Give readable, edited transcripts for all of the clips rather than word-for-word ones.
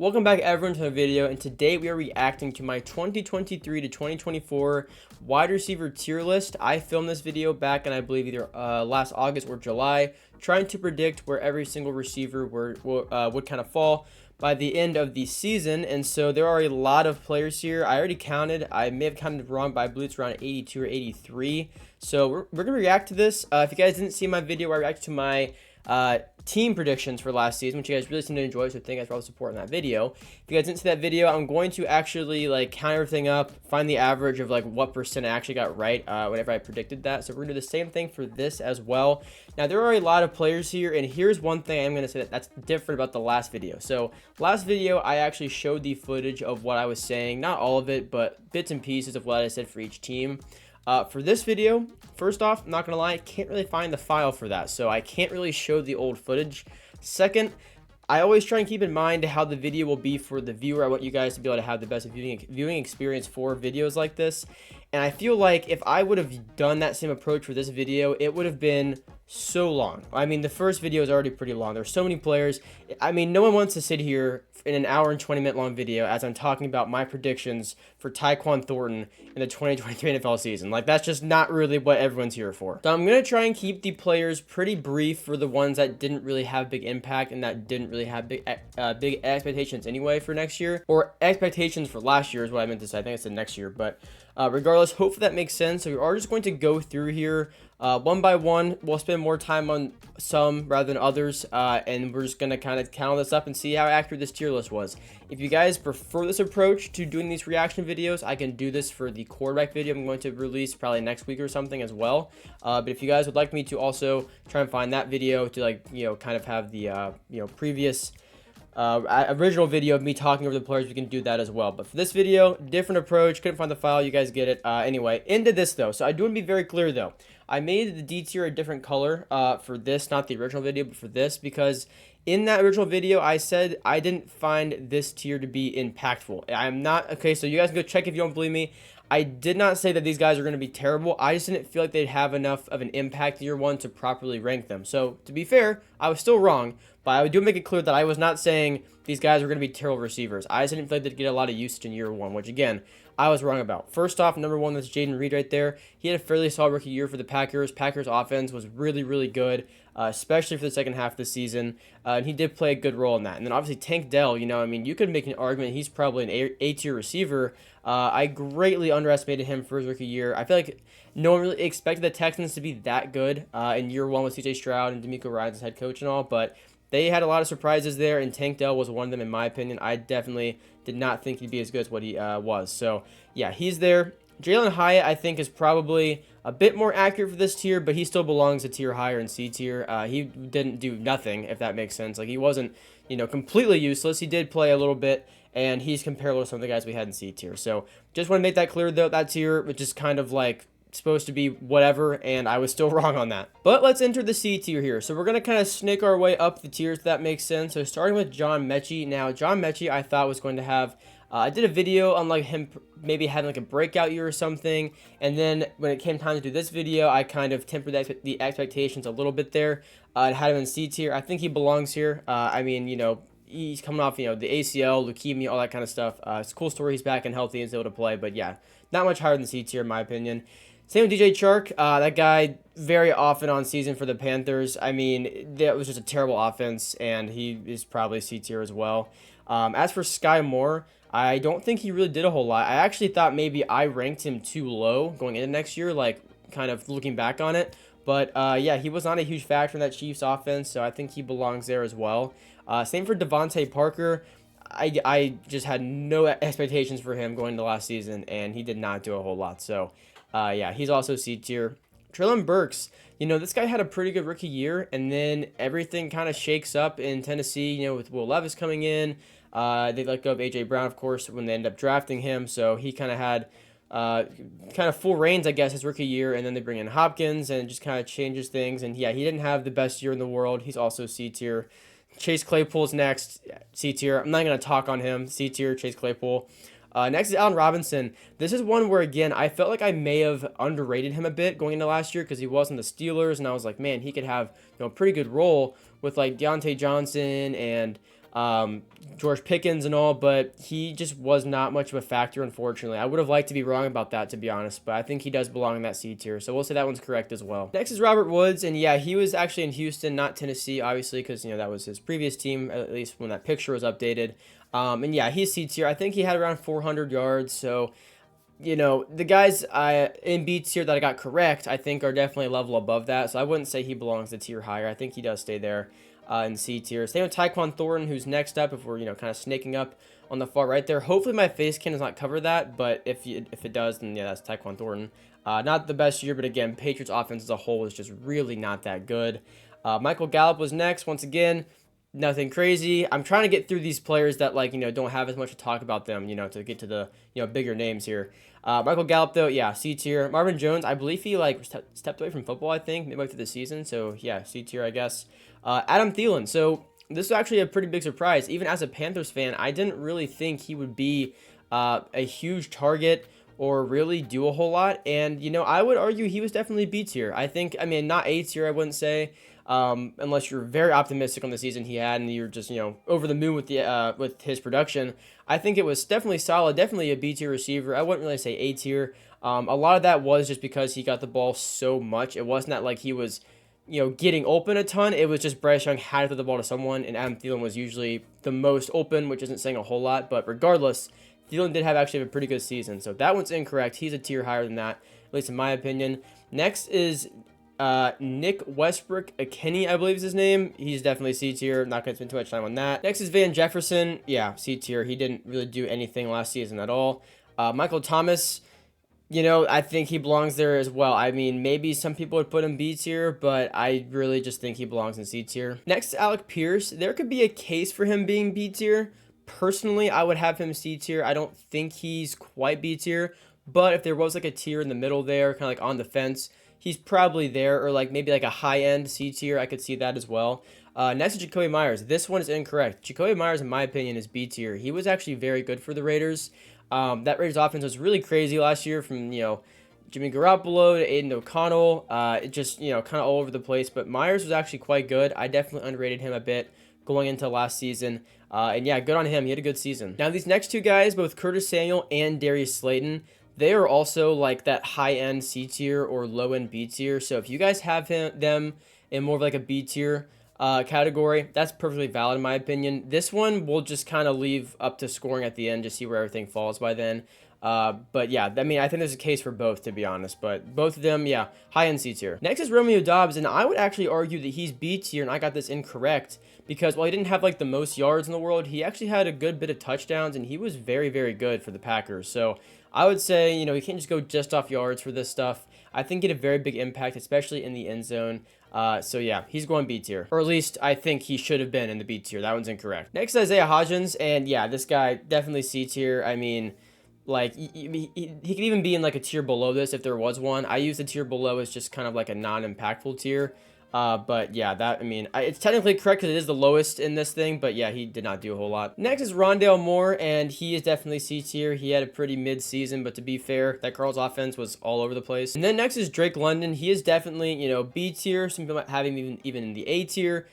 Welcome back everyone to the video, and today we are reacting to my 2023 to 2024 wide receiver tier list. I filmed this video back in I believe either last August or July, trying to predict where every single receiver would kind of fall by the end of the season. And so there are a lot of players here. I already counted. I may have counted wrong, but I believe it's around 82 or 83. So we're going to react to this. If you guys didn't see my video, I reacted to my team predictions for last season, which you guys really seem to enjoy, so thank you guys for all the support in that video. If you guys didn't see that video, I'm going to actually like count everything up, find the average of like what percent I actually got right whenever I predicted that. So we're gonna do the same thing for this as well. Now there are a lot of players here, and here's one thing I'm gonna say that's different about the last video. So last video I actually showed the footage of what I was saying, not all of it, but bits and pieces of what I said for each team. For this video, first off, I'm not gonna lie, I can't really find the file for that, so I can't really show the old footage. Second, I always try and keep in mind how the video will be for the viewer. I want you guys to be able to have the best viewing experience for videos like this. And I feel like if I would have done that same approach for this video, it would have been so long. I mean, the first video is already pretty long. There's so many players. I mean, no one wants to sit here in an hour and 20-minute long video as I'm talking about my predictions for Tyquan Thornton in the 2023 NFL season. Like, that's just not really what everyone's here for. So I'm going to try and keep the players pretty brief for the ones that didn't really have big impact and that didn't really have big expectations anyway for next year, or expectations for last year is what I meant to say. I think I said next year, but regardless, hopefully that makes sense. So we are just going to go through here one by one. We'll spend more time on some rather than others, and we're just going to kind of count this up and see how accurate this tier list was. If you guys prefer this approach to doing these reaction videos, I can do this for the quarterback video I'm going to release probably next week or something as well. But if you guys would like me to also try and find that video to, like, kind of have the previous original video of me talking over the players, we can do that as well. But for this video, different approach. Couldn't find the file, you guys get it. Anyway, into this though. So I do want to be very clear though, I made the D tier a different color for this, not the original video, but for this, because in that original video I said I didn't find this tier to be impactful. I'm not, okay, so you guys can go check if you don't believe me. I did not say that these guys are going to be terrible. I just didn't feel like they'd have enough of an impact year one to properly rank them. So to be fair, I was still wrong, but I do make it clear that I was not saying these guys were going to be terrible receivers. I just didn't feel like they'd get a lot of usage in year one, which again, I was wrong about. First off, number one, that's Jayden Reed right there. He had a fairly solid rookie year for the Packers. Packers offense was really, really good, especially for the second half of the season. And he did play a good role in that. And then obviously Tank Dell, I mean, you could make an argument he's probably an A-tier receiver. I greatly underestimated him for his rookie year. I feel like no one really expected the Texans to be that good in year one with CJ Stroud and DeMeco Ryans as head coach and all, but they had a lot of surprises there, and Tank Dell was one of them in my opinion. I definitely did not think he'd be as good as what he was. So, yeah, he's there. Jalen Hyatt, I think, is probably a bit more accurate for this tier, but he still belongs a tier higher in C tier. He didn't do nothing, if that makes sense. Like, he wasn't, completely useless. He did play a little bit, and he's comparable to some of the guys we had in C tier. So, just want to make that clear, though, that tier, which is kind of like supposed to be whatever, and I was still wrong on that. But let's enter the C tier here. So we're going to kind of snake our way up the tiers, if that makes sense. So starting with John Mechie. Now, John Mechie I thought was going to have, I did a video on like him maybe having like a breakout year or something, and then when it came time to do this video, I kind of tempered the expectations a little bit there. I had him in C tier. I think he belongs here. I mean, he's coming off, the ACL, leukemia, all that kind of stuff. It's a cool story. He's back and healthy and is able to play, but yeah, not much higher than C tier in my opinion. Same with DJ Chark. That guy very often on season for the Panthers. I mean, that was just a terrible offense, and he is probably C tier as well. As for Sky Moore, I don't think he really did a whole lot. I actually thought maybe I ranked him too low going into next year, like kind of looking back on it. But yeah, he was not a huge factor in that Chiefs offense, so I think he belongs there as well. Same for Devontae Parker. I just had no expectations for him going into last season, and he did not do a whole lot. So yeah, he's also C tier. Treylon Burks, this guy had a pretty good rookie year, and then everything kind of shakes up in Tennessee, with Will Levis coming in. They let go of A.J. Brown, of course, when they ended up drafting him, so he kind of had kind of full reins, I guess, his rookie year, and then they bring in Hopkins, and it just kind of changes things. And yeah, he didn't have the best year in the world. He's also C tier. Chase Claypool's next, C tier. I'm not going to talk on him. C tier, Chase Claypool. Next is Allen Robinson. This is one where, again, I felt like I may have underrated him a bit going into last year because he wasn't the Steelers, and I was like, man, he could have a pretty good role with like Deontay Johnson and George Pickens and all, but he just was not much of a factor, unfortunately. I would have liked to be wrong about that, to be honest, but I think he does belong in that C tier, so we'll say that one's correct as well. Next is Robert Woods, and yeah, he was actually in Houston, not Tennessee, obviously, because, that was his previous team, at least when that picture was updated. And yeah, he's C tier. I think he had around 400 yards, so the guys in B tier that I got correct, I think are definitely a level above that. So I wouldn't say he belongs a tier higher. I think he does stay there in C tier. Same with Tyquan Thornton, who's next up. If we're kind of snaking up on the far right there, hopefully my face cam does not cover that. But if it does, then yeah, that's Tyquan Thornton. Not the best year, but again, Patriots offense as a whole is just really not that good. Michael Gallup was next. Once again, nothing crazy. I'm trying to get through these players that don't have as much to talk about them, to get to the bigger names here. Michael Gallup though, yeah, C tier. Marvin Jones, I believe he stepped away from football, I think, midway through the season. So yeah, C tier, I guess. Adam Thielen. So this is actually a pretty big surprise. Even as a Panthers fan, I didn't really think he would be a huge target or really do a whole lot. And I would argue he was definitely B tier. I mean, not A tier, I wouldn't say. Unless you're very optimistic on the season he had and you're just, over the moon with his production. I think it was definitely solid, definitely a B tier receiver. I wouldn't really say A tier. A lot of that was just because he got the ball so much. It wasn't that like he was, getting open a ton. It was just Bryce Young had to throw the ball to someone, and Adam Thielen was usually the most open, which isn't saying a whole lot. But regardless, Thielen did actually have a pretty good season. So that one's incorrect. He's a tier higher than that, at least in my opinion. Next is Nick Westbrook-Ikhine, I believe is his name. He's definitely C tier. Not going to spend too much time on that. Next is Van Jefferson. Yeah, C tier. He didn't really do anything last season at all. Michael Thomas, I think he belongs there as well. I mean, maybe some people would put him B tier, but I really just think he belongs in C tier. Next, Alec Pierce. There could be a case for him being B tier. Personally, I would have him C tier. I don't think he's quite B tier, but if there was like a tier in the middle there, kind of like on the fence, he's probably there, or maybe a high-end C tier. I could see that as well. Next is Jakobi Meyers. This one is incorrect. Jakobi Meyers, in my opinion, is B tier. He was actually very good for the Raiders. That Raiders offense was really crazy last year from, Jimmy Garoppolo to Aiden O'Connell. It just, kind of all over the place. But Myers was actually quite good. I definitely underrated him a bit going into last season. And yeah, good on him. He had a good season. Now, these next two guys, both Curtis Samuel and Darius Slayton, they are also like that high-end C tier or low-end B tier. So if you guys have them in more of like a B tier category, that's perfectly valid in my opinion. This one we'll just kind of leave up to scoring at the end to see where everything falls by then. But yeah, I mean, I think there's a case for both, to be honest. But both of them, yeah, high-end C tier. Next is Romeo Doubs, and I would actually argue that he's B tier, and I got this incorrect because while he didn't have like the most yards in the world, he actually had a good bit of touchdowns, and he was very, very good for the Packers. So I would say, you can't just go just off yards for this stuff. I think he had a very big impact, especially in the end zone. So yeah, he's going B tier. Or at least I think he should have been in the B tier. That one's incorrect. Next is Isaiah Hodgins, and yeah, this guy definitely C tier. I mean, he could even be in like a tier below this if there was one. I use the tier below as just kind of like a non-impactful tier. But yeah, it's technically correct because it is the lowest in this thing, but yeah, he did not do a whole lot. Next is Rondale Moore, and he is definitely C tier. He had a pretty mid-season, but to be fair, that Carl's offense was all over the place. And then next is Drake London. He is definitely, B tier. Some people might have him even in the A tier.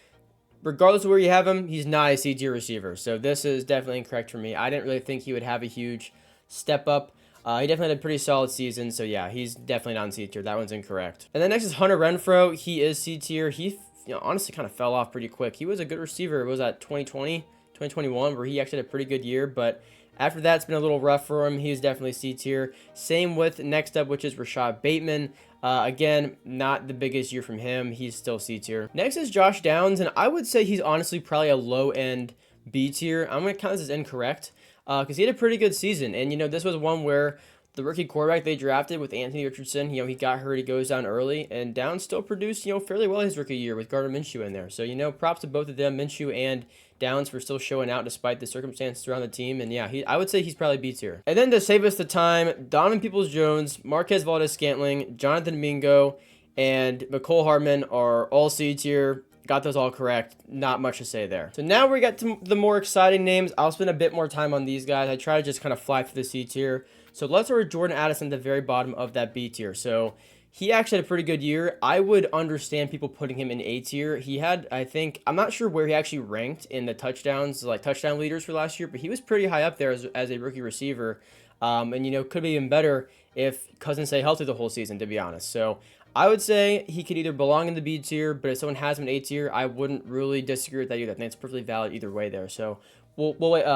Regardless of where you have him, he's not a C tier receiver. So this is definitely incorrect for me. I didn't really think he would have a huge step up. He definitely had a pretty solid season, so yeah, he's definitely not in C tier. That one's incorrect. And then next is Hunter Renfrow. He is C tier. He, honestly kind of fell off pretty quick. He was a good receiver. It was at 2020, 2021, where he actually had a pretty good year, but after that, it's been a little rough for him. He's definitely C tier. Same with next up, which is Rashad Bateman. Again, not the biggest year from him. He's still C tier. Next is Josh Downs, and I would say he's honestly probably a low-end B tier. I'm going to count this as incorrect. Because he had a pretty good season. And, this was one where the rookie quarterback they drafted with Anthony Richardson, he got hurt, he goes down early, and Downs still produced, fairly well his rookie year with Gardner Minshew in there. So, props to both of them, Minshew and Downs, for still showing out despite the circumstances around the team. And, yeah, I would say he's probably B tier. And then to save us the time, Donovan Peoples-Jones, Marquez Valdes-Scantling, Jonathan Mingo, and McCole Hardman are all C tier. Got those all correct. Not much to say there. So now we got to the more exciting names. I'll spend a bit more time on these guys. I try to just kind of fly through the C tier. So let's start with Jordan Addison at the very bottom of that B tier. So he actually had a pretty good year. I would understand people putting him in A tier. He had, I think, I'm not sure where he actually ranked in the touchdowns, like touchdown leaders for last year, but he was pretty high up there as a rookie receiver. And, could be even better if Cousins stay healthy the whole season, to be honest. So I would say he could either belong in the B tier, but if someone has him in A tier, I wouldn't really disagree with that either. I think it's perfectly valid either way there. So we'll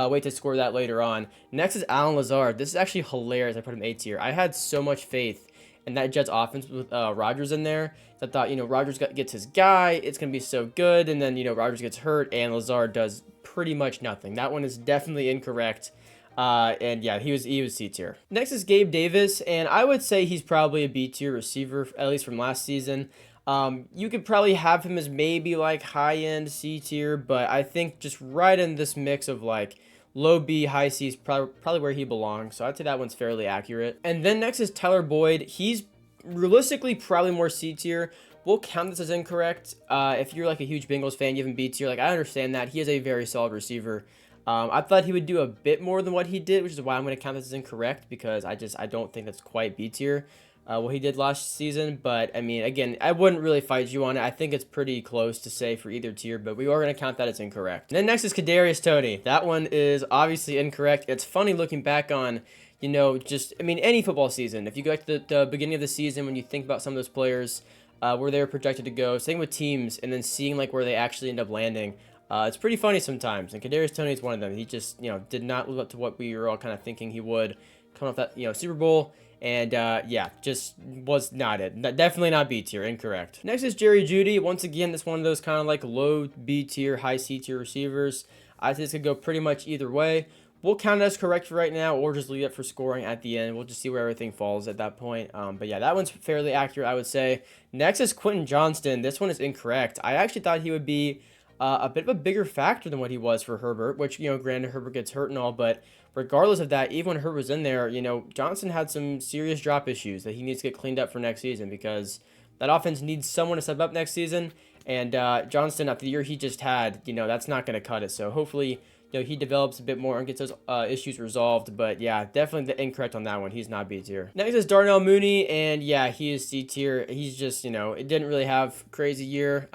wait to score that later on. Next is Alan Lazard. This is actually hilarious. I put him A tier. I had so much faith in that Jets offense with Rodgers in there. I thought, Rodgers gets his guy. It's going to be so good. And then, Rodgers gets hurt and Lazard does pretty much nothing. That one is definitely incorrect. And yeah, he was C tier. Next is Gabe Davis, and I would say he's probably a B tier receiver, at least from last season. You could probably have him as maybe like high end C tier, but I think just right in this mix of like low B, high C is probably where he belongs. So I'd say that one's fairly accurate. And then next is Tyler Boyd. He's realistically probably more C tier. We'll count this as incorrect. If you're like a huge Bengals fan, you have him B tier. Like I understand that he is a very solid receiver. I thought he would do a bit more than what he did, which is why I'm going to count this as incorrect because I don't think that's quite B tier. What he did last season, but I mean, again, I wouldn't really fight you on it. I think it's pretty close to say for either tier, but we are going to count that as incorrect. And then next is Kadarius Toney. That one is obviously incorrect. It's funny looking back on, any football season. If you go to the beginning of the season when you think about some of those players, where they were projected to go, same with teams, and then seeing like where they actually end up landing. It's pretty funny sometimes, and Kadarius Toney is one of them. He just, did not live up to what we were all kind of thinking he would coming off that, Super Bowl. And, just was not it. Definitely not B tier. Incorrect. Next is Jerry Jeudy. Once again, this one of those kind of like low B tier, high C tier receivers. I think this could go pretty much either way. We'll count it as correct for right now, or just leave it for scoring at the end. We'll just see where everything falls at that point. But yeah, that one's fairly accurate, I would say. Next is Quentin Johnston. This one is incorrect. I actually thought he would be a bit of a bigger factor than what he was for Herbert, which, granted, Herbert gets hurt and all, but regardless of that, even when Herbert was in there, Johnson had some serious drop issues that he needs to get cleaned up for next season because that offense needs someone to step up next season, and Johnston, after the year he just had, that's not going to cut it, so hopefully, he develops a bit more and gets those issues resolved, but yeah, definitely the incorrect on that one. He's not B tier. Next is Darnell Mooney, and yeah, he is C tier. He's just, it didn't really have a crazy year.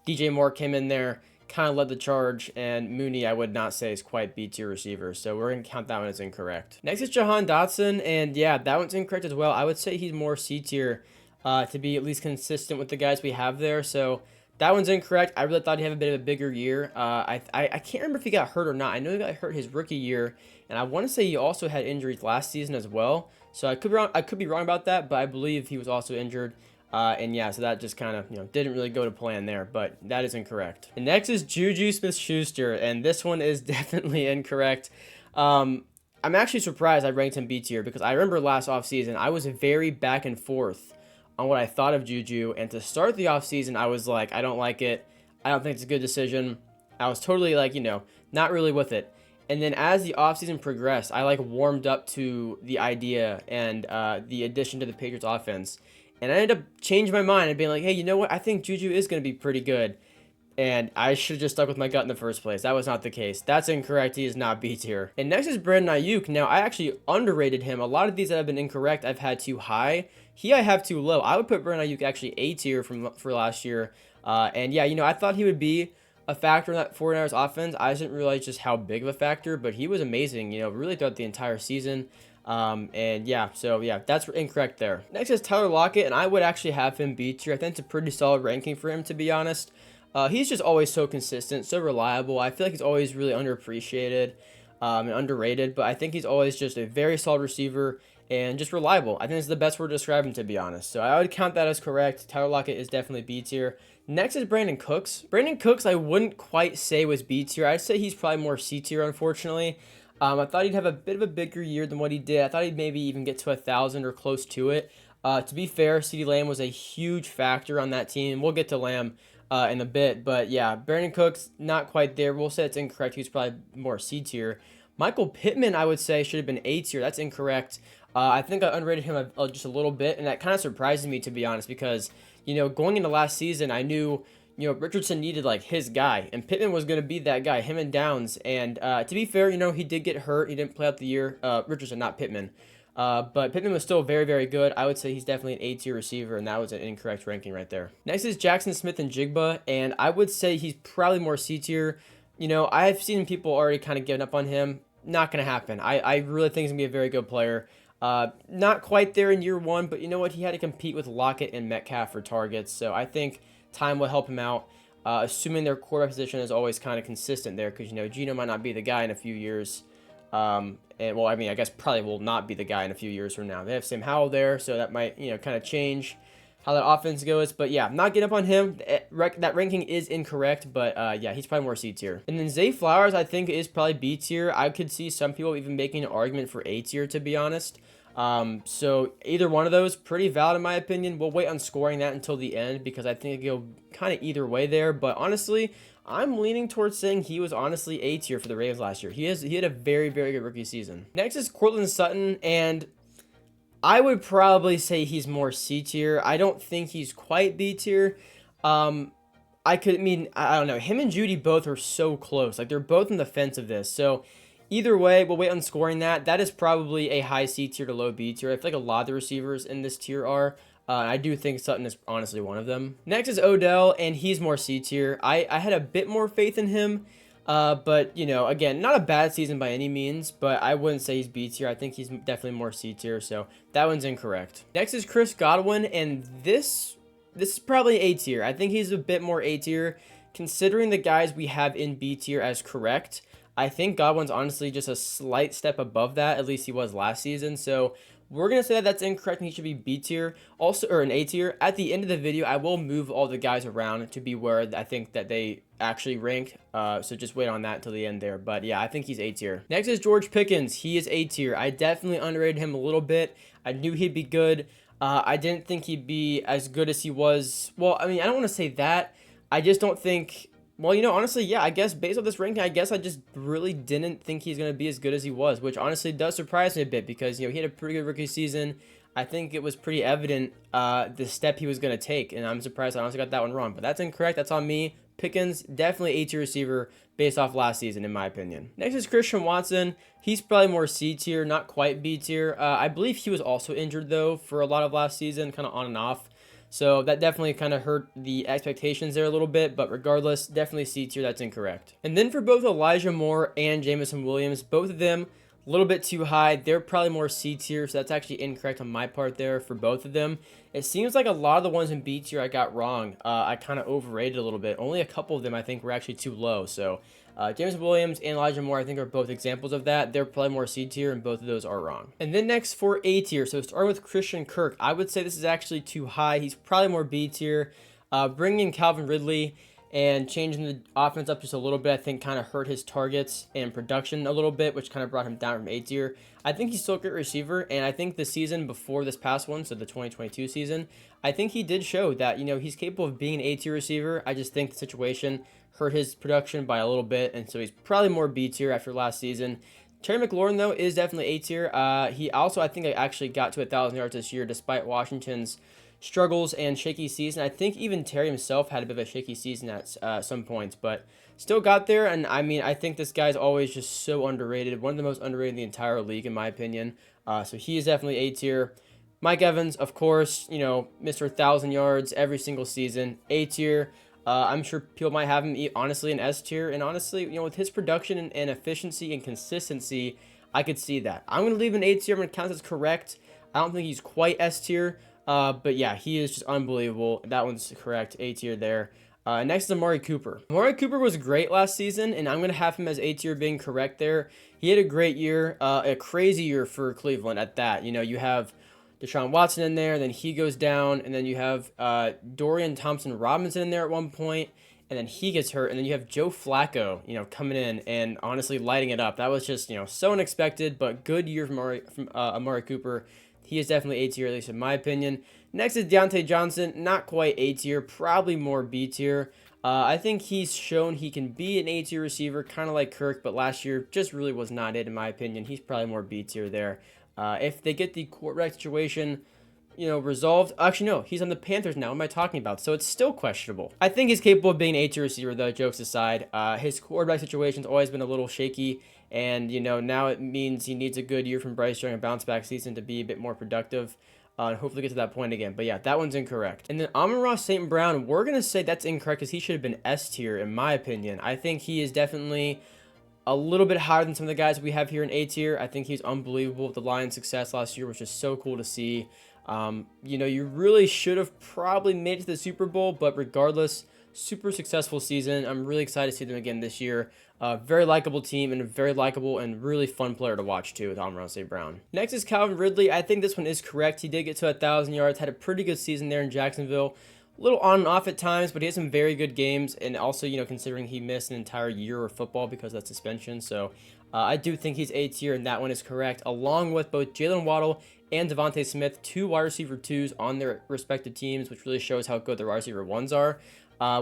DJ Moore came in there, kind of led the charge, and Mooney I would not say is quite B tier receiver, so we're going to count that one as incorrect. Next is Jahan Dotson, and yeah, that one's incorrect as well. I would say he's more C tier to be at least consistent with the guys we have there, so that one's incorrect. I really thought he'd have a bit of a bigger year. I can't remember if he got hurt or not. I know he got hurt his rookie year, and I want to say he also had injuries last season as well, so I could be wrong about that, but I believe he was also injured. And yeah, so that just kind of, didn't really go to plan there, but that is incorrect. And next is Juju Smith-Schuster, and this one is definitely incorrect. I'm actually surprised I ranked him B tier because I remember last offseason, I was very back and forth on what I thought of Juju, and to start the offseason, I was like, I don't like it. I don't think it's a good decision. I was totally like, not really with it. And then as the offseason progressed, I like warmed up to the idea and the addition to the Patriots offense. And I ended up changing my mind and being like, hey, you know what? I think Juju is going to be pretty good. And I should have just stuck with my gut in the first place. That was not the case. That's incorrect. He is not B tier. And next is Brandon Ayuk. Now, I actually underrated him. A lot of these that have been incorrect, I've had too high. I have too low. I would put Brandon Ayuk actually A tier for last year. And yeah, I thought he would be a factor in that 49ers offense. I didn't realize just how big of a factor, but he was amazing, really throughout the entire season. And yeah, so yeah, that's incorrect there. Next is Tyler Lockett, and I would actually have him B tier. I think it's a pretty solid ranking for him, to be honest. He's just always so consistent, so reliable. I feel like he's always really underappreciated and underrated, but I think he's always just a very solid receiver and just reliable. I think it's the best word to describe him, to be honest. So I would count that as correct. Tyler Lockett is definitely B tier. Next is Brandon Cooks. Brandon Cooks, I wouldn't quite say was B tier. I'd say he's probably more C tier, unfortunately. I thought he'd have a bit of a bigger year than what he did. I thought he'd maybe even get to 1,000 or close to it. To be fair, CeeDee Lamb was a huge factor on that team. We'll get to Lamb in a bit, but yeah, Brandon Cooks, not quite there. We'll say it's incorrect. He's probably more C tier. Michael Pittman, I would say, should have been A tier. That's incorrect. I think I underrated him just a little bit, and that kind of surprises me, to be honest, because, going into last season, I knew Richardson needed like his guy, and Pittman was going to be that guy, him and Downs. And to be fair, he did get hurt. He didn't play out the year. Richardson, not Pittman. But Pittman was still very, very good. I would say he's definitely an A-tier receiver, and that was an incorrect ranking right there. Next is Jackson Smith and Jigba, and I would say he's probably more C-tier. You know, I've seen people already kind of giving up on him. Not going to happen. I really think he's going to be a very good player. Not quite there in year one, but you know what? He had to compete with Lockett and Metcalf for targets, so I think time will help him out. Assuming their quarterback position is always kind of consistent there, because, you know, Geno might not be the guy in a few years. And well, I mean, I guess probably will not be the guy in a few years from now. They have Sam Howell there, so that might, you know, kind of change how that offense goes. But yeah, not getting up on him. That ranking is incorrect, but yeah, he's probably more C tier. And then Zay Flowers, I think, is probably B tier. I could see some people even making an argument for A tier, to be honest. So either one of those, pretty valid in my opinion. We'll wait on scoring that until the end, because I think it'll go kind of either way there. But honestly, I'm leaning towards saying he was honestly A tier for the Ravens last year. He had a very, very good rookie season. Next is Courtland Sutton, and I would probably say he's more C tier. I don't think he's quite B tier. I don't know. Him and Judy both are so close. Like, they're both on the fence of this. So either way, we'll wait on scoring that. That is probably a high C tier to low B tier. I feel like a lot of the receivers in this tier are. I do think Sutton is honestly one of them. Next is Odell, and he's more C tier. I had a bit more faith in him, but, you know, again, not a bad season by any means, but I wouldn't say he's B tier. I think he's definitely more C tier, so that one's incorrect. Next is Chris Godwin, and this is probably A tier. I think he's a bit more A tier, considering the guys we have in B tier as correct. I think Godwin's honestly just a slight step above that, at least he was last season, so we're going to say that that's incorrect and he should be B tier, also, or an A tier. At the end of the video, I will move all the guys around to be where I think that they actually rank, so just wait on that until the end there. But yeah, I think he's A tier. Next is George Pickens. He is A tier. I definitely underrated him a little bit. I knew he'd be good. I didn't think he'd be as good as he was. Well, I mean, I don't want to say that. I just don't think... Well, you know, honestly, yeah, I guess based on this ranking, I guess I just really didn't think he's going to be as good as he was, which honestly does surprise me a bit because, you know, he had a pretty good rookie season. I think it was pretty evident the step he was going to take, and I'm surprised I honestly got that one wrong. But that's incorrect. That's on me. Pickens, definitely A tier receiver based off last season, in my opinion. Next is Christian Watson. He's probably more C tier, not quite B tier. I believe he was also injured, though, for a lot of last season, kind of on and off. So that definitely kind of hurt the expectations there a little bit, but regardless, definitely C tier, that's incorrect. And then for both Elijah Moore and Jameson Williams, both of them a little bit too high. They're probably more C tier, so that's actually incorrect on my part there for both of them. It seems like a lot of the ones in B tier I got wrong. I kind of overrated a little bit. Only a couple of them I think were actually too low, so... James Williams and Elijah Moore, I think, are both examples of that. They're probably more C tier, and both of those are wrong. And then next for A tier, so starting with Christian Kirk, I would say this is actually too high. He's probably more B tier. Bringing in Calvin Ridley and changing the offense up just a little bit, I think, kind of hurt his targets and production a little bit, which kind of brought him down from A tier. I think he's still a great receiver, and I think the season before this past one, so the 2022 season, I think he did show that, you know, he's capable of being an A tier receiver. I just think the situation hurt his production by a little bit, and so he's probably more B tier after last season. Terry McLaurin, though, is definitely A tier. He also, I think, actually got to 1,000 yards this year, despite Washington's struggles and shaky season. I think even Terry himself had a bit of a shaky season at some points, but still got there. And I mean, I think this guy's always just so underrated. One of the most underrated in the entire league, in my opinion. So he is definitely A tier. Mike Evans, of course, you know, Mr. 1,000 yards every single season, A tier. I'm sure people might have him, honestly, in S tier. And honestly, you know, with his production and efficiency and consistency, I could see that. I'm going to leave him in A tier. I'm going to count this correct. I don't think he's quite S tier. But yeah, he is just unbelievable. That one's correct. A tier there. Next is Amari Cooper. Amari Cooper was great last season, and I'm going to have him as A tier being correct there. He had a great year, a crazy year for Cleveland at that. You know, you have Deshaun Watson in there, then he goes down, and then you have Dorian Thompson-Robinson in there at one point, and then he gets hurt, and then you have Joe Flacco, you know, coming in and honestly lighting it up. That was just, you know, so unexpected, but good year from Amari Cooper. He is definitely A tier, at least in my opinion. Next is Deontay Johnson. Not quite A tier, probably more B tier. I think he's shown he can be an A tier receiver, kind of like Kirk, but last year just really was not it, in my opinion. He's probably more B tier there. If they get the quarterback situation, you know, resolved. Actually, no, he's on the Panthers now. What am I talking about? So it's still questionable. I think he's capable of being an A tier receiver, though, jokes aside. His quarterback situation's always been a little shaky, And, now it means he needs a good year from Bryce Young, a bounce back season to be a bit more productive. And hopefully get to that point again. But yeah, that one's incorrect. And then Amon-Ra St. Brown, we're going to say that's incorrect because he should have been S tier in my opinion. I think he is definitely a little bit higher than some of the guys we have here in A tier. I think he's unbelievable. The Lions' success last year was just so cool to see. You really should have probably made it to the Super Bowl, but regardless, super successful season. I'm really excited to see them again this year. Very likable team and a very likable and really fun player to watch too with Amon-Ra St. Brown. Next is Calvin Ridley. I think this one is correct. He did get to 1,000 yards, had a pretty good season there in Jacksonville. A little on and off at times, but he had some very good games. And also, considering he missed an entire year of football because of that suspension. So I do think he's A tier, and that one is correct, along with both Jalen Waddle and Devontae Smith, 2 wide receiver 2s on their respective teams, which really shows how good the wide receiver 1s are.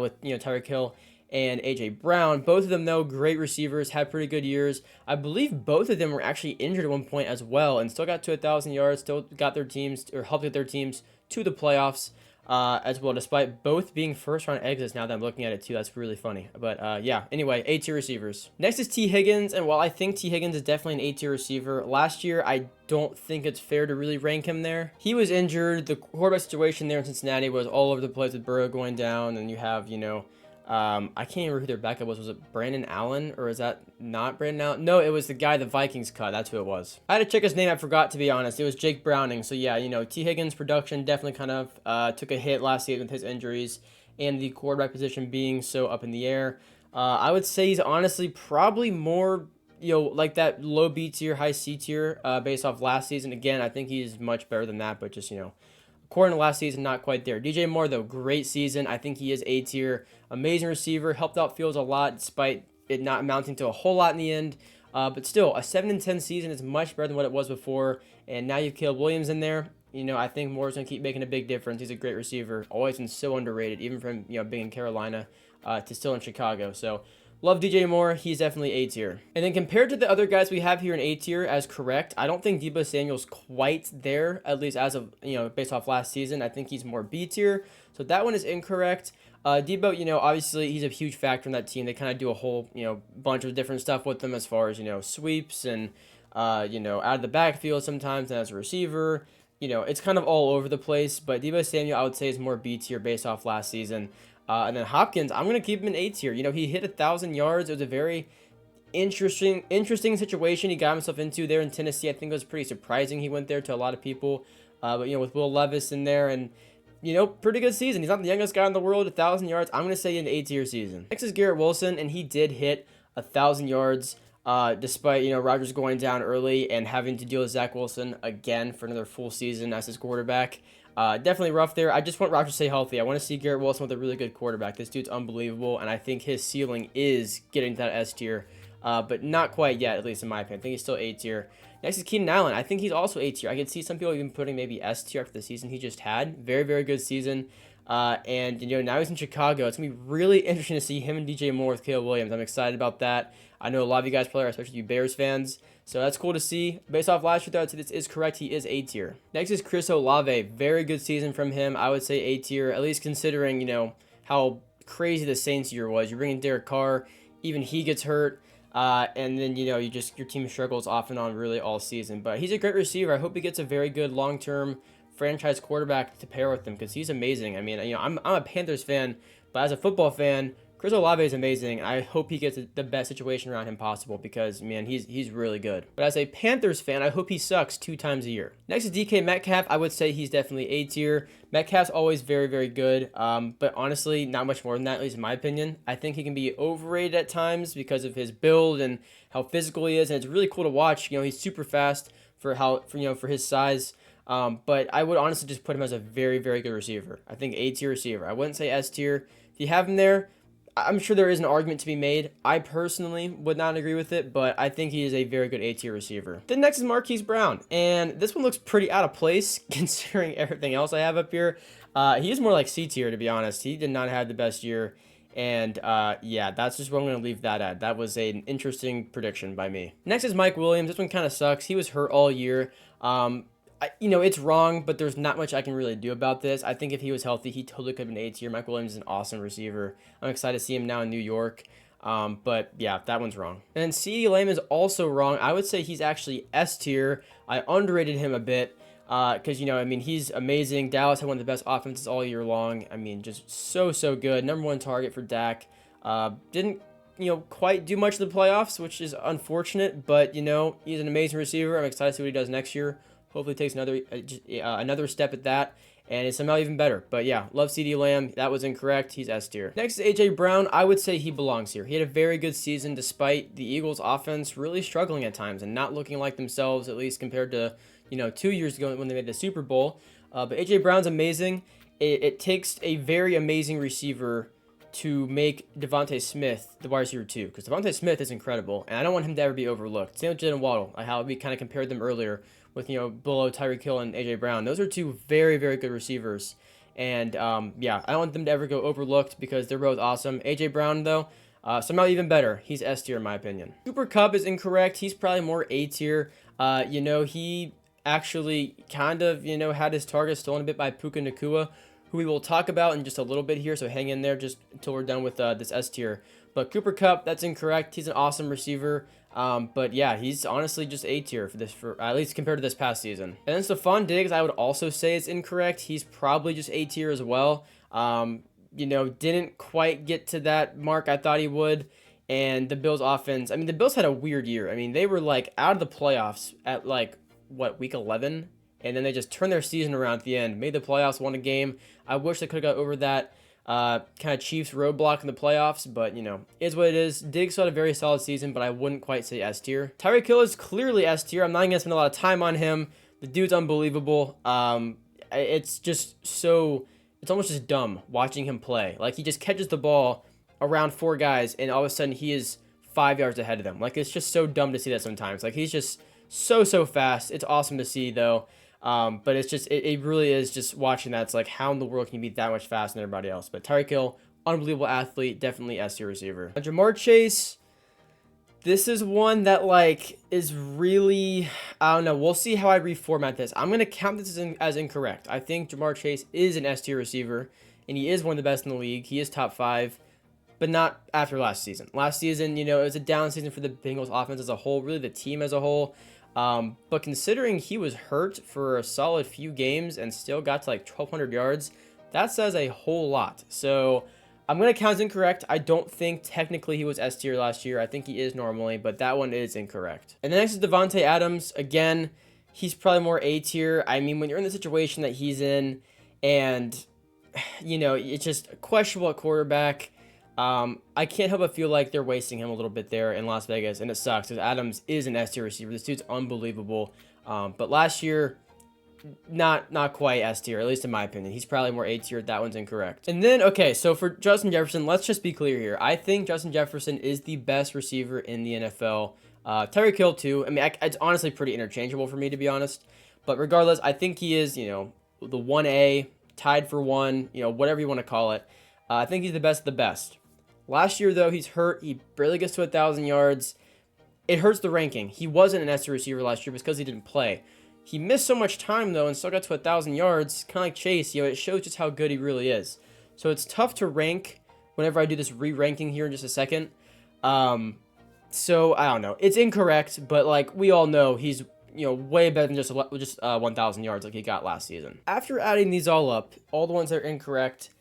With Tyreek Hill and AJ Brown. Both of them, though, great receivers, had pretty good years. I believe both of them were actually injured at one point as well, and still got to 1,000 yards, still got their teams, or helped get their teams to the playoffs as well, despite both being first-round exits. Now that I'm looking at it, too, that's really funny. But, yeah, anyway, A-tier receivers. Next is T. Higgins, and while I think T. Higgins is definitely an A-tier receiver, last year I don't think it's fair to really rank him there. He was injured. The quarterback situation there in Cincinnati was all over the place with Burrow going down, and you have, I can't remember who their backup was. Was it Brandon Allen, or is that not Brandon Allen? No, it was the guy the Vikings cut. That's who it was. I had to check his name. I forgot, to be honest. It was Jake Browning. So, yeah, T. Higgins' production definitely kind of took a hit last season with his injuries and the quarterback position being so up in the air. I would say he's honestly probably more, like that low B tier, high C tier based off last season. Again, I think he's much better than that, but just, according to last season, not quite there. DJ Moore, though, great season. I think he is A tier. Amazing receiver. Helped out Fields a lot, despite it not amounting to a whole lot in the end. But still, a 7-10 season is much better than what it was before. And now you've Caleb Williams in there. I think Moore's going to keep making a big difference. He's a great receiver. Always been so underrated, even from, being in Carolina to still in Chicago. So, love DJ Moore. He's definitely A tier. And then compared to the other guys we have here in A tier as correct, I don't think Deebo Samuel's quite there, at least as of, based off last season. I think he's more B tier. So that one is incorrect. Deebo, obviously he's a huge factor in that team. They kind of do a whole, bunch of different stuff with them as far as, sweeps and, out of the backfield sometimes and as a receiver. It's kind of all over the place. But Deebo Samuel, I would say, is more B tier based off last season. And then Hopkins, I'm going to keep him in A tier. He hit 1,000 yards. It was a very interesting situation he got himself into there in Tennessee. I think it was pretty surprising he went there to a lot of people. But, with Will Levis in there and, pretty good season. He's not the youngest guy in the world, 1,000 yards. I'm going to say an A tier season. Next is Garrett Wilson, and he did hit 1,000 yards despite, Rodgers going down early and having to deal with Zach Wilson again for another full season as his quarterback. Definitely rough there. I just want Rodgers to stay healthy. I want to see Garrett Wilson with a really good quarterback. This dude's unbelievable, and I think his ceiling is getting to that S tier, but not quite yet, at least in my opinion. I think he's still A tier. Next is Keenan Allen. I think he's also A tier. I could see some people even putting maybe S tier after the season he just had. Very, very good season. And, now he's in Chicago. It's going to be really interesting to see him and DJ Moore with Caleb Williams. I'm excited about that. I know a lot of you guys probably are, especially you Bears fans. So that's cool to see. Based off last year, though, I'd say this is correct. He is A tier. Next is Chris Olave. Very good season from him. I would say A tier, at least considering, how crazy the Saints year was. You're bringing Derek Carr. Even he gets hurt. And then, your team struggles off and on really all season. But he's a great receiver. I hope he gets a very good long-term franchise quarterback to pair with him because he's amazing. I mean, I'm a Panthers fan, but as a football fan, Chris Olave is amazing. I hope he gets the best situation around him possible because, man, he's really good. But as a Panthers fan, I hope he sucks 2 times a year. Next is DK Metcalf. I would say he's definitely A tier. Metcalf's always very, very good, but honestly, not much more than that, at least in my opinion. I think he can be overrated at times because of his build and how physical he is, and it's really cool to watch. He's super fast for his size. But I would honestly just put him as a very, very good receiver. I think A tier receiver. I wouldn't say S tier. If you have him there, I'm sure there is an argument to be made. I personally would not agree with it, but I think he is a very good A tier receiver. Then next is Marquise Brown, and this one looks pretty out of place considering everything else I have up here. He is more like C tier, to be honest. He did not have the best year, and yeah, that's just what I'm going to leave that at. That was an interesting prediction by me. Next is Mike Williams. This one kind of sucks. He was hurt all year. It's wrong, but there's not much I can really do about this. I think if he was healthy, he totally could have been A tier. Mike Williams is an awesome receiver. I'm excited to see him now in New York. But yeah, that one's wrong. And then CeeDee Lamb is also wrong. I would say he's actually S tier. I underrated him a bit. Because, I mean, he's amazing. Dallas had one of the best offenses all year long. I mean, just so good. Number one target for Dak. Didn't, quite do much in the playoffs, which is unfortunate. But, he's an amazing receiver. I'm excited to see what he does next year. Hopefully takes another step at that. And it's somehow even better. But yeah, love CeeDee Lamb. That was incorrect. He's S tier. Next is A.J. Brown. I would say he belongs here. He had a very good season despite the Eagles' offense really struggling at times and not looking like themselves, at least compared to 2 years ago when they made the Super Bowl. But A.J. Brown's amazing. It takes a very amazing receiver to make Devontae Smith the wide receiver 2, because Devontae Smith is incredible, and I don't want him to ever be overlooked. Same with Jalen Waddle, how we kind of compared them earlier with, below Tyreek Hill and A.J. Brown. Those are two very, very good receivers. And, yeah, I don't want them to ever go overlooked because they're both awesome. A.J. Brown, though, somehow even better. He's S tier in my opinion. Cooper Kupp is incorrect. He's probably more A tier. He actually kind of, had his target stolen a bit by Puka Nacua, who we will talk about in just a little bit here, so hang in there just until we're done with this S tier. But Cooper Kupp, that's incorrect. He's an awesome receiver. But yeah, he's honestly just A tier for at least compared to this past season. And then Stephon Diggs, I would also say it's incorrect. He's probably just A tier as well. Didn't quite get to that mark I thought he would. And the Bills offense, I mean, the Bills had a weird year. I mean, they were like out of the playoffs at week 11? And then they just turned their season around at the end, made the playoffs, won a game. I wish they could have got over that kind of Chiefs roadblock in the playoffs, but, is what it is. Diggs had a very solid season, but I wouldn't quite say S tier. Tyreek Hill is clearly S tier. I'm not going to spend a lot of time on him. The dude's unbelievable. It's just so, it's almost just dumb watching him play. Like, he just catches the ball around 4 guys, and all of a sudden he is 5 yards ahead of them. Like, it's just so dumb to see that sometimes. Like, he's just so fast. It's awesome to see, though. But it's just, it really is just watching that. It's like, how in the world can you be that much faster than everybody else? But Tyreek Hill, unbelievable athlete, definitely S tier receiver. Now, Ja'Marr Chase, this is one that, is really, I don't know. We'll see how I reformat this. I'm going to count this as incorrect. I think Ja'Marr Chase is an S tier receiver, and he is one of the best in the league. He is top 5, but not after last season. Last season, it was a down season for the Bengals offense as a whole, really the team as a whole. But considering he was hurt for a solid few games and still got to 1,200 yards, that says a whole lot. So I'm going to count as incorrect. I don't think technically he was S tier last year. I think he is normally, but that one is incorrect. And the next is Davante Adams. Again, he's probably more A tier. I mean, when you're in the situation that he's in and, it's just questionable at quarterback, I can't help but feel like they're wasting him a little bit there in Las Vegas, and it sucks because Adams is an S tier receiver. This dude's unbelievable. But last year, not quite S tier, at least in my opinion. He's probably more A tier. That one's incorrect. And then, okay, so for Justin Jefferson, let's just be clear here. I think Justin Jefferson is the best receiver in the NFL. Tyreek Hill, too. I mean, it's honestly pretty interchangeable for me, to be honest. But regardless, I think he is, the 1A, tied for 1, whatever you want to call it. I think he's the best of the best. Last year, though, he's hurt. He barely gets to 1,000 yards. It hurts the ranking. He wasn't an S tier receiver last year because he didn't play. He missed so much time, though, and still got to 1,000 yards. Kind of like Chase, it shows just how good he really is. So it's tough to rank whenever I do this re-ranking here in just a second. So, I don't know. It's incorrect, but, we all know he's, way better than just 1,000 yards like he got last season. After adding these all up, all the ones that are incorrect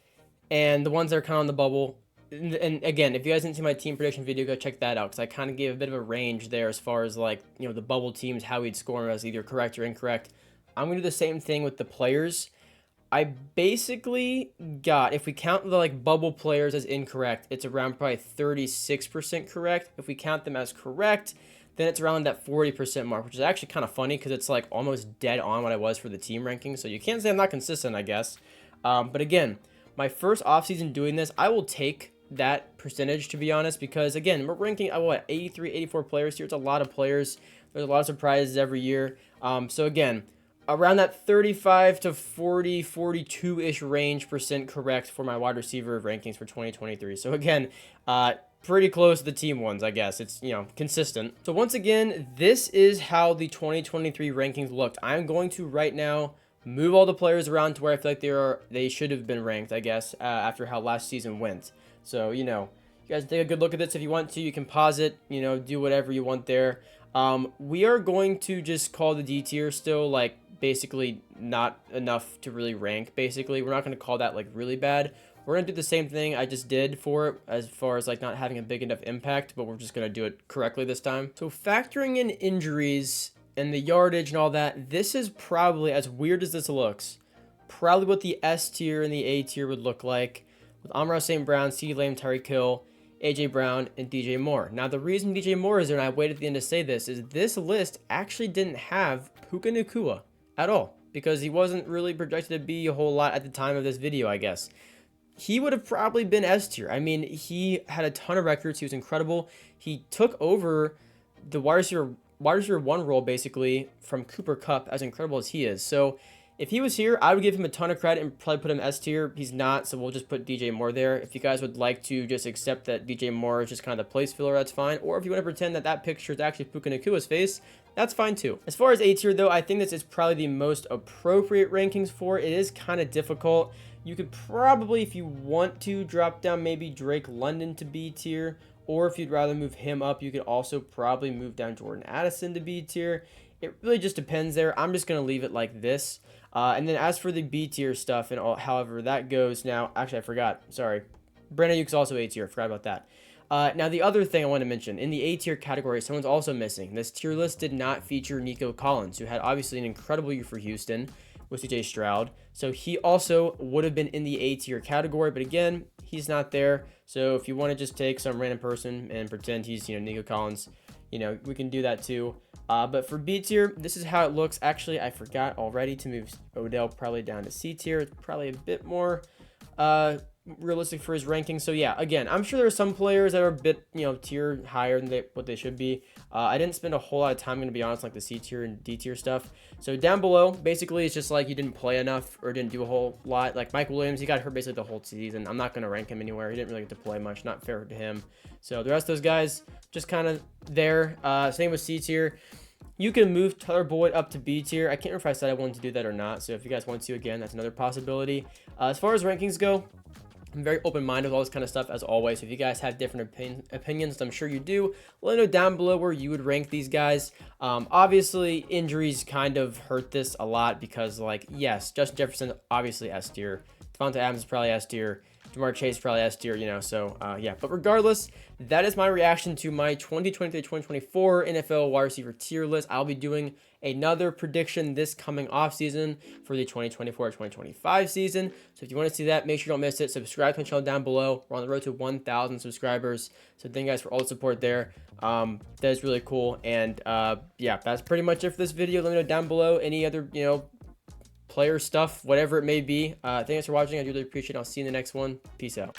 and the ones that are kind of on the bubble, and again, if you guys didn't see my team prediction video, go check that out, because I kind of gave a bit of a range there as far as, the bubble teams, how we'd score them as either correct or incorrect. I'm going to do the same thing with the players. I basically got, if we count the, bubble players as incorrect, it's around probably 36% correct. If we count them as correct, then it's around that 40% mark, which is actually kind of funny, because it's, almost dead on what I was for the team ranking, so you can't say I'm not consistent, I guess. But again, my first offseason doing this, I will take that percentage, to be honest, because again, we're ranking 83, 84 players here. It's a lot of players. There's a lot of surprises every year. So again, around that 35 to 40, 42-ish range percent correct for my wide receiver rankings for 2023. So again, pretty close to the team ones, I guess. It's, consistent. So once again, this is how the 2023 rankings looked. I'm going to right now move all the players around to where I feel like they should have been ranked, I guess, after how last season went. So, you You guys take a good look at this. If you want to, you can pause it, you know, do whatever you want there. We are going to just call the D tier still, like, basically not enough to really rank. Basically, we're not going to call that, like, really bad. We're going to do the same thing I just did for it, as far as, like, not having a big enough impact, but we're just going to do it correctly this time. So factoring in injuries and the yardage and all that, this is probably, as weird as this looks, probably what the S tier and the A tier would look like, with Amon-Ra St. Brown, CeeDee Lamb, Tyreek Hill, AJ Brown, and DJ Moore. Now, the reason DJ Moore is there, and I waited at the end to say this, is this list actually didn't have Puka Nacua at all, because he wasn't really projected to be a whole lot at the time of this video, I guess. He would have probably been S tier. I mean, he had a ton of records. He was incredible. He took over the wide receiver 1 role, basically, from Cooper Kupp, as incredible as he is. So, if he was here, I would give him a ton of credit and probably put him S tier. He's not, so we'll just put DJ Moore there. If you guys would like to just accept that DJ Moore is just kind of the place filler, that's fine. Or if you want to pretend that that picture is actually Puka Nacua's face, that's fine too. As far as A tier, though, I think this is probably the most appropriate rankings for it. It is kind of difficult. You could probably, if you want to, drop down maybe Drake London to B tier. Or if you'd rather move him up, you could also probably move down Jordan Addison to B tier. It really just depends there. I'm just going to leave it like this. And then as for the B tier stuff and all, however that goes now, actually I forgot, sorry. Brandon Aiyuk's also A tier, forgot about that. Now the other thing I want to mention, in the A tier category, someone's also missing. This tier list did not feature Nico Collins, who had obviously an incredible year for Houston with CJ Stroud. So he also would have been in the A tier category, but again, he's not there. So if you want to just take some random person and pretend he's, you know, Nico Collins, you know, we can do that too. But for B tier, this is how it looks. Actually, I forgot already to move Odell probably down to C tier. It's probably a bit more realistic for his ranking. So yeah, again, I'm sure there are some players that are a bit, you know, tier higher than what they should be. I didn't spend a whole lot of time, going to be honest, like the C tier and D tier stuff. So down below, basically, it's just like you didn't play enough or didn't do a whole lot. Like Mike Williams, he got hurt basically the whole season. I'm not going to rank him anywhere. He didn't really get to play much. Not fair to him. So the rest of those guys, just kind of there. Same with C tier. You can move Tyler Boyd up to B tier. I can't remember if I said I wanted to do that or not. So if you guys want to, again, that's another possibility. As far as rankings go, I'm very open-minded with all this kind of stuff, as always. If you guys have different opinions, I'm sure you do, let me know down below where you would rank these guys. Obviously, injuries kind of hurt this a lot because, like, yes, Justin Jefferson, obviously S tier. Devontae Adams is probably S tier. Ja'Marr Chase is probably S tier, you know, so, yeah. But regardless, that is my reaction to my 2023-2024 NFL wide receiver tier list. I'll be doing another prediction this coming offseason for the 2024-2025 season. So if you want to see that, make sure you don't miss it. Subscribe to my channel down below. We're on the road to 1,000 subscribers. So thank you guys for all the support there. That is really cool. And yeah, that's pretty much it for this video. Let me know down below any other, you know, player stuff, whatever it may be. Thanks for watching. I do really appreciate it. I'll see you in the next one. Peace out.